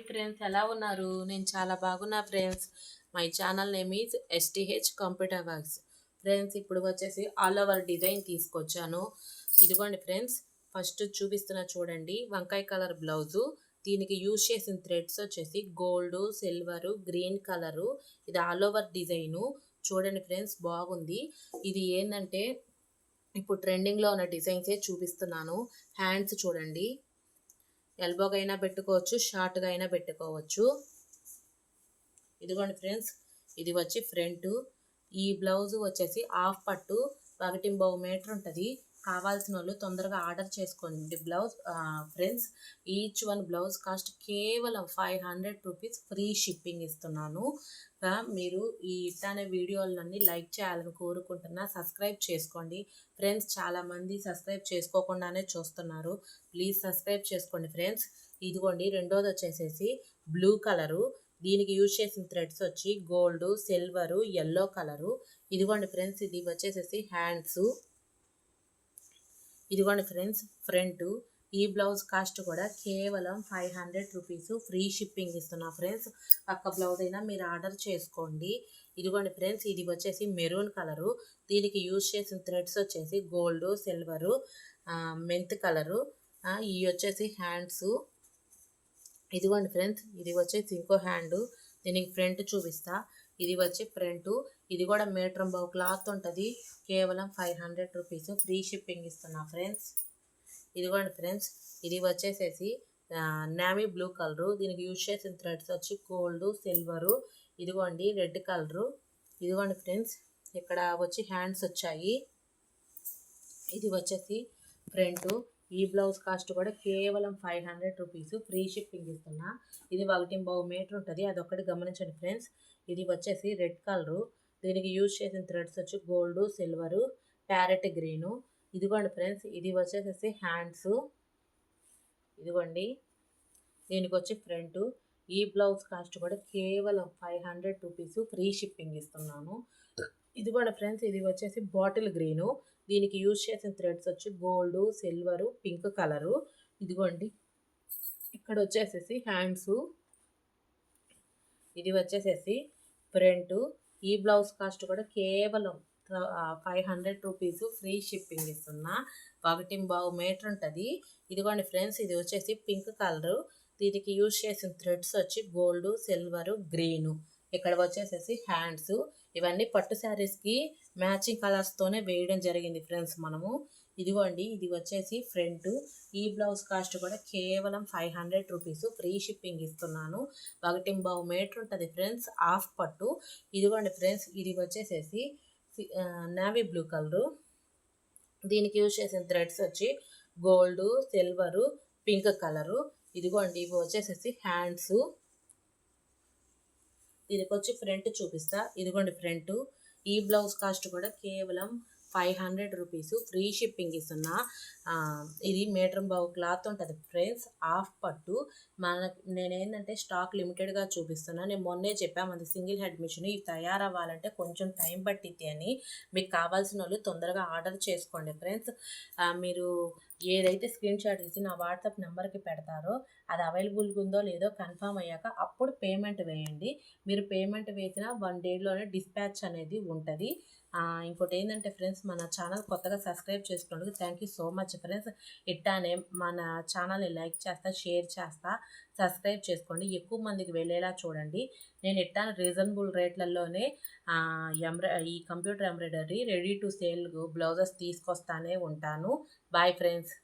Friends, ఎలా ఉన్నారు? నేను చాలా బాగున్నా friends. My channel name is STH computer works. Friends, ఇప్పుడు వచ్చేసి ఆల్ ఓవర్ డిజైన్ తీసుకొచ్చాను. ఇదిగోండి ఫ్రెండ్స్, ఫస్ట్ చూపిస్తున్నా చూడండి. వంకాయ కలర్ బ్లౌజు, దీనికి యూజ్ చేసిన థ్రెడ్స్ వచ్చేసి గోల్డ్, సిల్వర్, గ్రీన్ కలరు. ఇది ఆల్ ఓవర్ డిజైను. చూడండి ఫ్రెండ్స్, బాగుంది. ఇది ఏంటంటే ఇప్పుడు ట్రెండింగ్లో ఉన్న డిజైన్సే చూపిస్తున్నాను. హ్యాండ్స్ చూడండి, ఎల్బోగా అయినా పెట్టుకోవచ్చు, షార్ట్గా అయినా పెట్టుకోవచ్చు. ఇదిగోండి ఫ్రెండ్స్, ఇది వచ్చి ఫ్రంట్. ఈ బ్లౌజ్ వచ్చేసి హాఫ్ పట్టు 1.5 మీటర్ ఉంటుంది. కావాల్సిన వాళ్ళు తొందరగా ఆర్డర్ చేసుకోండి. Blouse friends, each one blouse cost కేవలం 500 రూపీస్, ఫ్రీ షిప్పింగ్ ఇస్తున్నాను. మీరు ఈ ఇట్లానే వీడియోలన్నీ లైక్ చేయాలని కోరుకుంటున్నా. సబ్స్క్రైబ్ చేసుకోండి ఫ్రెండ్స్. చాలామంది సబ్స్క్రైబ్ చేసుకోకుండానే చూస్తున్నారు. ప్లీజ్ సబ్స్క్రైబ్ చేసుకోండి ఫ్రెండ్స్. ఇదిగోండి, రెండోది వచ్చేసేసి బ్లూ కలరు. దీనికి యూజ్ చేసిన థ్రెడ్స్ వచ్చి గోల్డ్, సిల్వరు, ఎల్లో కలరు. ఇదిగోండి ఫ్రెండ్స్, ఇది వచ్చేసేసి హ్యాండ్స్. ఇదిగోండి ఫ్రెండ్స్, ఫ్రంట్. ఈ బ్లౌజ్ కాస్ట్ కూడా కేవలం 500 రూపీస్, ఫ్రీ షిప్పింగ్ ఇస్తున్నా ఫ్రెండ్స్. పక్క బ్లౌజ్ అయినా మీరు ఆర్డర్ చేసుకోండి. ఇదిగోండి ఫ్రెండ్స్, ఇది వచ్చేసి మెరూన్ కలరు. దీనికి యూజ్ చేసిన థ్రెడ్స్ వచ్చేసి గోల్డ్, సిల్వరు, మెంత్ కలరు. ఇవి వచ్చేసి హ్యాండ్స్. ఇదిగోండి ఫ్రెండ్స్, ఇది వచ్చేసి ఇంకో హ్యాండ్. దీనికి ఫ్రంట్ చూపిస్తా. ఇది వచ్చి ఫ్రంట్. ఇది కూడా మీటర్ బావు క్లాత్ ఉంటుంది. కేవలం 500 రూపీస్, ఫ్రీ షిప్పింగ్ ఇస్తున్నా ఫ్రెండ్స్. ఇదిగోండి ఫ్రెండ్స్, ఇది వచ్చేసేసి నావీ బ్లూ కలరు. దీనికి యూజ్ చేసిన థ్రెడ్స్ వచ్చి గోల్డ్, సిల్వరు. ఇదిగోండి రెడ్ కలరు. ఇదిగోండి ఫ్రెండ్స్, ఇక్కడ వచ్చి హ్యాండ్స్ వచ్చాయి. ఇది వచ్చేసి ఫ్రంట్. ఈ బ్లౌజ్ కాస్ట్ కూడా కేవలం 500 రూపీస్, ఫ్రీ షిప్పింగ్ ఇస్తున్నా. ఇది 1.5 మీటర్ ఉంటుంది, అదొక్కటి గమనించండి ఫ్రెండ్స్. ఇది వచ్చేసి రెడ్ కలరు. దీనికి యూజ్ చేసిన థ్రెడ్స్ వచ్చి గోల్డ్, సిల్వరు, ప్యారెట్ గ్రీను. ఇదిగోండి ఫ్రెండ్స్, ఇది వచ్చేసేసి హ్యాండ్స్. ఇదిగోండి, దీనికి వచ్చి ఫ్రంట్. ఈ బ్లౌజ్ కాస్ట్ కూడా కేవలం 500 రూపీస్, ఫ్రీ షిప్పింగ్ ఇస్తున్నాను. ఇదిగోండి ఫ్రెండ్స్, ఇది వచ్చేసి బాటిల్ గ్రీను. దీనికి యూజ్ చేసిన థ్రెడ్స్ వచ్చి గోల్డ్, సిల్వరు, పింక్ కలరు. ఇదిగోండి, ఇక్కడ వచ్చేసేసి హ్యాండ్స్. ఇది వచ్చేసేసి ఫ్రంట్. ఈ బ్లౌజ్ కాస్ట్ కూడా కేవలం 500 రూపీస్, ఫ్రీ షిప్పింగ్ ఇస్తున్నా. 1.5 మీటర్ ఉంటుంది. ఇదిగోండి ఫ్రెండ్స్, ఇది వచ్చేసి పింక్ కలరు. దీనికి యూజ్ చేసిన థ్రెడ్స్ వచ్చి గోల్డ్, సిల్వరు, గ్రీను. ఇక్కడ వచ్చేసేసి హ్యాండ్స్. ఇవన్నీ పట్టు శారీస్కి మ్యాచింగ్ కలర్స్తోనే వేయడం జరిగింది ఫ్రెండ్స్ మనము. ఇదిగోండి, ఇది వచ్చేసి ఫ్రంట్. ఈ బ్లౌజ్ కాస్ట్ కూడా కేవలం 500 రూపీస్, ఫ్రీ షిప్పింగ్ ఇస్తున్నాను. 1.5 మీటర్ ఉంటుంది ఫ్రెండ్స్, హాఫ్ పట్టు. ఇదిగోండి ఫ్రెండ్స్, ఇది వచ్చేసేసి నావీ బ్లూ కలరు. దీనికి యూజ్ చేసిన థ్రెడ్స్ వచ్చి గోల్డ్, సిల్వరు, పింక్ కలరు. ఇదిగోండి, ఇవి వచ్చేసేసి హ్యాండ్స్. దీనికి వచ్చి ఫ్రంట్ చూపిస్తా. ఇదిగోండి ఫ్రంట్. ఈ బ్లౌజ్ కాస్ట్ కూడా కేవలం 500 రూపీస్, ఫ్రీ షిప్పింగ్ ఇస్తున్నా. ఇది మీటర్ బావు క్లాత్ ఉంటుంది ఫ్రెండ్స్, హాఫ్ పట్టు. నేనేంటంటే స్టాక్ లిమిటెడ్గా చూపిస్తున్నా. నేను మొన్నే చెప్పా, మనది సింగిల్ హెడ్ మిషన్. ఇవి తయారవ్వాలంటే కొంచెం టైం పట్టిద్ది అని. మీకు కావాల్సిన వాళ్ళు తొందరగా ఆర్డర్ చేసుకోండి ఫ్రెండ్స్. మీరు ఏదైతే స్క్రీన్ షాట్ తీసి నా వాట్సాప్ నెంబర్కి పెడతారో అది అవైలబుల్గా ఉందో లేదో కన్ఫర్మ్ అయ్యాక అప్పుడు పేమెంట్ వేయండి. మీరు పేమెంట్ వేసిన 1 డేలోనే డిస్పాచ్ అనేది ఉంటుంది. ఇంకోటి ఏంటంటే ఫ్రెండ్స్, మన ఛానల్ కొత్తగా సబ్స్క్రైబ్ చేసుకున్నందుకు thank you so much friends. ఇట్లానే మన ఛానల్ని లైక్ చేస్తా, షేర్ చేస్తా, సబ్స్క్రైబ్ చేసుకోండి. ఎక్కువ మందికి వెళ్ళేలా చూడండి. నేను ఇట్లా రీజనబుల్ రేట్లలోనే ఈ computer embroidery ready to sale blouses తీసుకొస్తానే ఉంటాను. Bye friends.